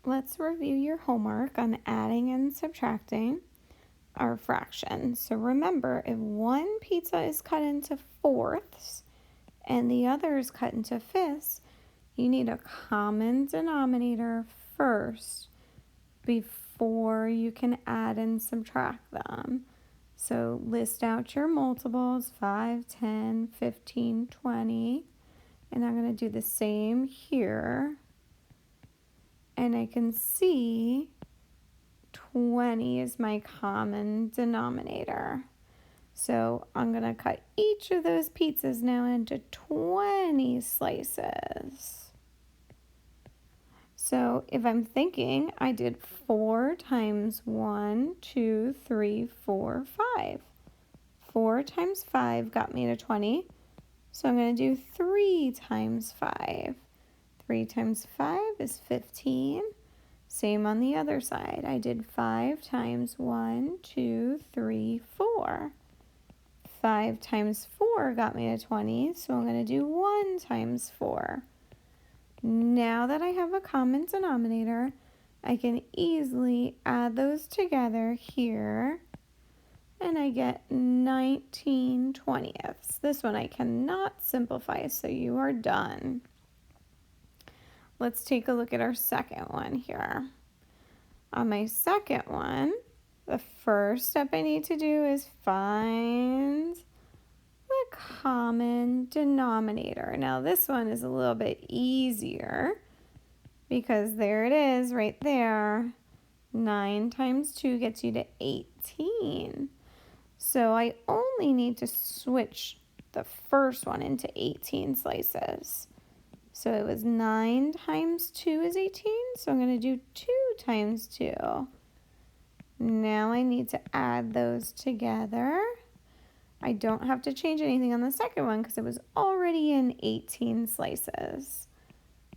let's review your homework on adding and subtracting our fractions. So remember, if one pizza is cut into fourths and the other is cut into fifths, you need a common denominator first before you can add and subtract them. So list out your multiples, 5, 10, 15, 20. And I'm going to do the same here. And I can see 20 is my common denominator. So I'm going to cut each of those pizzas now into 20 slices. So if I'm thinking, I did 4 times 1, 2, 3, 4, 5. 4 times 5 got me to 20. So I'm going to do 3 times 5. 3 times 5 is 15. Same on the other side. I did 5 times 1, 2, 3, 4. 5 times 4 got me to 20, so I'm going to do 1 times 4. Now that I have a common denominator, I can easily add those together here, and I get 19/20. This one I cannot simplify, so you are done. Let's take a look at our second one here. On my second one, the first step I need to do is find the common denominator. Now this one is a little bit easier because there it is right there. 9 times 2 gets you to 18. So I only need to switch the first one into 18 slices. So it was 9 times 2 is 18, so I'm going to do 2 times 2. Now I need to add those together. I don't have to change anything on the second one because it was already in 18 slices.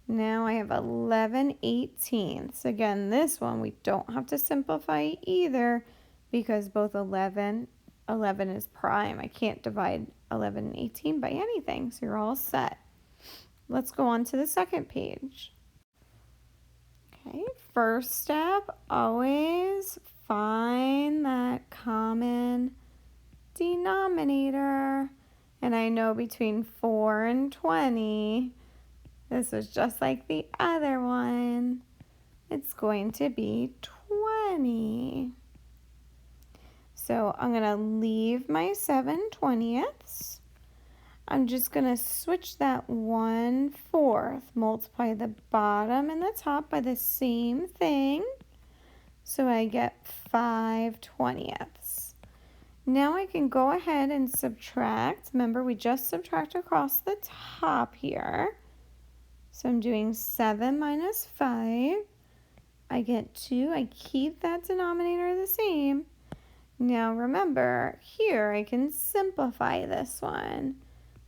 Now I have 11/18. Again, this one we don't have to simplify either because both 11 is prime. I can't divide 11 and 18 by anything, so you're all set. Let's go on to the second page. Okay, first step, always find that common denominator. And I know between 4 and 20, this is just like the other one. It's going to be 20. So I'm going to leave my 7/20. I'm just going to switch that 1/4, multiply the bottom and the top by the same thing, so I get 5/20. Now I can go ahead and subtract. Remember, we just subtract across the top here. So I'm doing 7 minus 5. I get 2. I keep that denominator the same. Now remember, here I can simplify this one.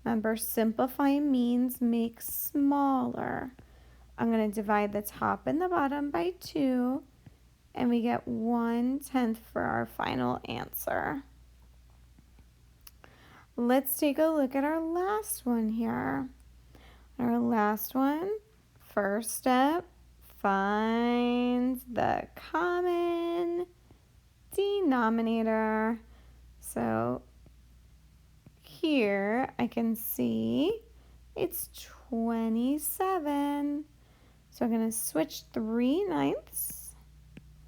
Remember, simplify means make smaller. I'm going to divide the top and the bottom by 2, and we get 1/10 for our final answer. Let's take a look at our last one here. Our last one, first step, find the common denominator. So here I can see it's 27. So I'm going to switch 3/9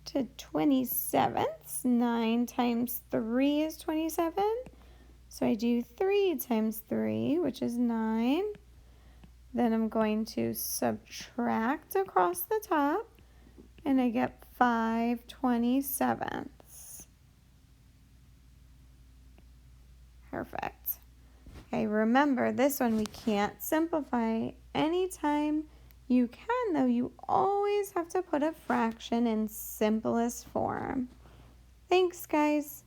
to 27ths. 9 times 3 is 27. So I do 3 times 3, which is 9. Then I'm going to subtract across the top, and I get 5/27. Perfect. Okay, remember this one we can't simplify. Anytime you can, though, you always have to put a fraction in simplest form. Thanks, guys.